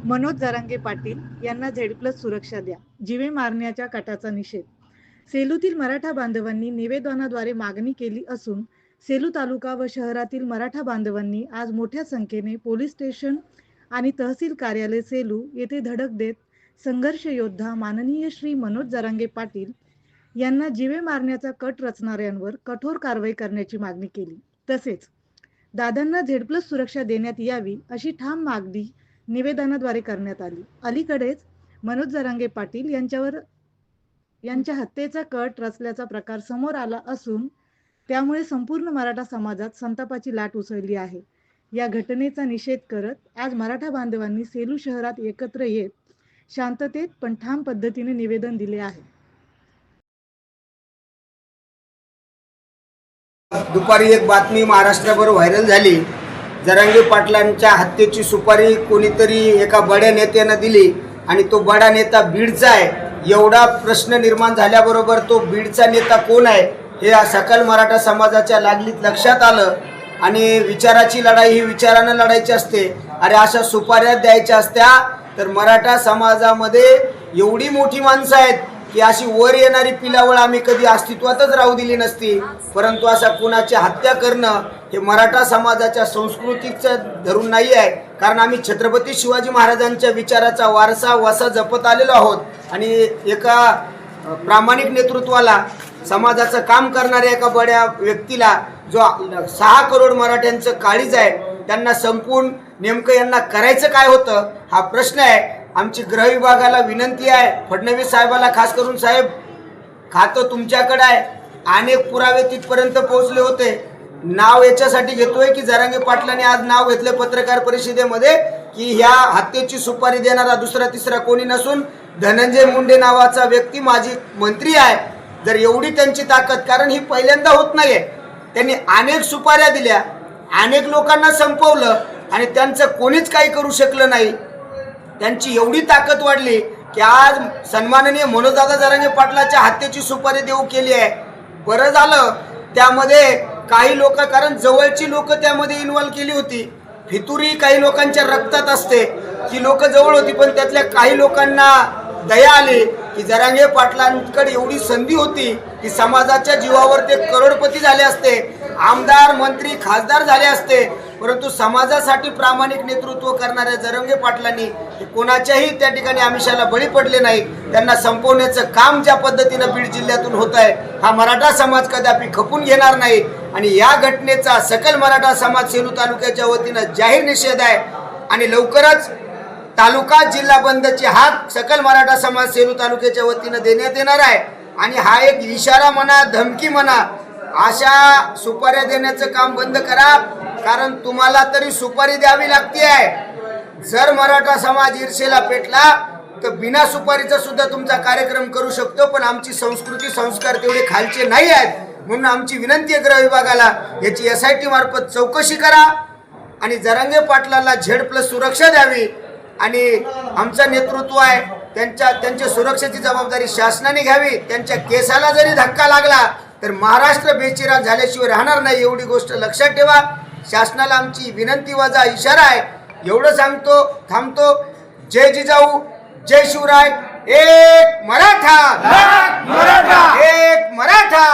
मनोज जरांगे पाटील यांना Z+ सुरक्षा द्या, जीवे मारण्याच्या कटाचा निषेध. सेलूतील मराठा बांधवांनी निवेदनाद्वारे मागणी केली असून सेलू तालुका व शहरातील मराठा बांधवांनी आज मोठ्या संख्येने पोलीस स्टेशन आणि तहसील कार्यालय सेलू येथे धडक देत संघर्ष योद्धा माननीय श्री मनोज जरांगे पाटील यांना जीवे मारण्याचा कट रचणाऱ्यांवर कठोर कारवाई करण्याची मागणी केली. तसेच दादांना Z+ सुरक्षा देण्यात यावी अशी ठाम मागणी निवेदनाद्वारे करण्यात आली. अलीकडेच मनोज जरांगे पाटील यांच्या हत्येचा कट रचल्याचा प्रकार समोर आला असून त्यामुळे संपूर्ण मराठा समाजात संतापाची लाट उसळली आहे. या घटनेचा निषेध करत आज मराठा बांधवांनी सेलू शहरात एकत्र येत शांततेत पण ठाम पद्धतीने निवेदन दिले आहे. दुपारी एक बातमी महाराष्ट्रभर व्हायरल झाली. जरांगे पाटलांच्या हत्येची सुपारी कोणीतरी एका बड्या नेत्यानं दिली आणि तो बडा नेता बीडचा आहे. एवढा प्रश्न निर्माण झाल्याबरोबर तो बीडचा नेता कोण आहे हे सकल मराठा समाजाच्या लागलीत लक्षात आलं आणि विचाराची लढाई ही विचारानं लढायची असते. अरे अशा सुपाऱ्या द्यायच्या असत्या तर मराठा समाजामध्ये एवढी मोठी माणसं आहेत की अशी वर येणारी पिलावळ आम्ही कधी अस्तित्वातच राहू दिली नसती. परंतु असा कुणाची हत्या करणं हे मराठा समाजाच्या संस्कृतीचं धरून नाही आहे. कारण आम्ही छत्रपती शिवाजी महाराजांच्या विचाराचा वारसा वसा जपत आलेलो आहोत आणि एका प्रामाणिक नेतृत्वाला समाजाचं काम करणाऱ्या एका बड्या व्यक्तीला जो 6 करोड मराठ्यांचं काळीज आहे त्यांना संपून नेमकं यांना करायचं काय होतं हा प्रश्न आहे. आमची गृह विभागाला विनंती आहे, फडणवीस साहेबाला खास करून, साहेब खातं तुमच्याकडे आहे, अनेक पुरावे तिथपर्यंत पोहोचले होते. नाव याच्यासाठी घेतोय की जरांगे पाटलांनी आज नाव घेतलं पत्रकार परिषदेमध्ये की ह्या हत्येची सुपारी देणारा दुसरा तिसरा कोणी नसून धनंजय मुंडे नावाचा व्यक्ती माजी मंत्री आहे. जर एवढी त्यांची ताकद, कारण ही पहिल्यांदा होत नाहीये, त्यांनी अनेक सुपाऱ्या दिल्या, अनेक लोकांना संपवलं आणि त्यांचं कोणीच काही करू शकलं नाही. त्यांची एवढी ताकद वाढली की आज सन्माननीय मनोजदादा जरांगे पाटलाच्या हत्येची सुपारी देऊ केली आहे. बरं झालं त्यामध्ये काही लोक, कारण जवळची लोक त्यामध्ये इन्व्हॉल्व केली होती. फितुरी काही लोकांच्या रक्तात असते की लोक जवळ होती, पण त्यातल्या काही लोकांना दया आली की जरांगे पाटलांकडे एवढी संधी होती की समाजाच्या जीवावर ते करोडपती झाले असते, आमदार मंत्री खासदार झाले असते. परंतु समाजासाठी प्रामाणिक नेतृत्व करणाऱ्या जरांगे पाटलांनी कोणाच्याही त्या ठिकाणी आमिषाला बळी पडले नाही. त्यांना संपवण्याचं काम ज्या पद्धतीनं बीड जिल्ह्यातून होत आहे हा मराठा समाज कदापि खपून घेणार नाही आणि या घटनेचा सकल मराठा समाज सेलू तालुक्याच्या वतीनं जाहीर निषेध आहे आणि लवकरच तालुका जिल्हा बंदची हाक सकल मराठा समाज सेलू तालुक्याच्या वतीनं देण्यात येणार आहे. आणि हा एक इशारा म्हणा, धमकी म्हणा, अशा सुपाऱ्या देण्याचं काम बंद करा, कारण तुम्हाला तरी सुपारी द्यावी लागते आहे. जर मराठा समाज ईर्षेला पेटला तर बिना सुपारीचा सुद्धा तुमचा कार्यक्रम करू शकतो, पण आमची संस्कृती संस्कार तेवढे खालचे नाही आहेत. म्हणून आमची विनंती आहे गृह विभागाला याची SIT मार्फत चौकशी करा आणि जरांगे पाटलाला Z+ सुरक्षा द्यावी आणि आमचं नेतृत्व आहे त्यांच्या सुरक्षेची जबाबदारी शासनाने घ्यावी. त्यांच्या केसाला जरी धक्का लागला तर महाराष्ट्र बेचिराग झाल्याशिवाय राहणार नाही, एवढी गोष्ट लक्षात ठेवा. शासनाला आमची विनंती वजा इशारा आहे. एवढं सांगतो, थांबतो. जय जिजाऊ, जय शिवराय. एक मराठा, एक मराठा, एक मराठा.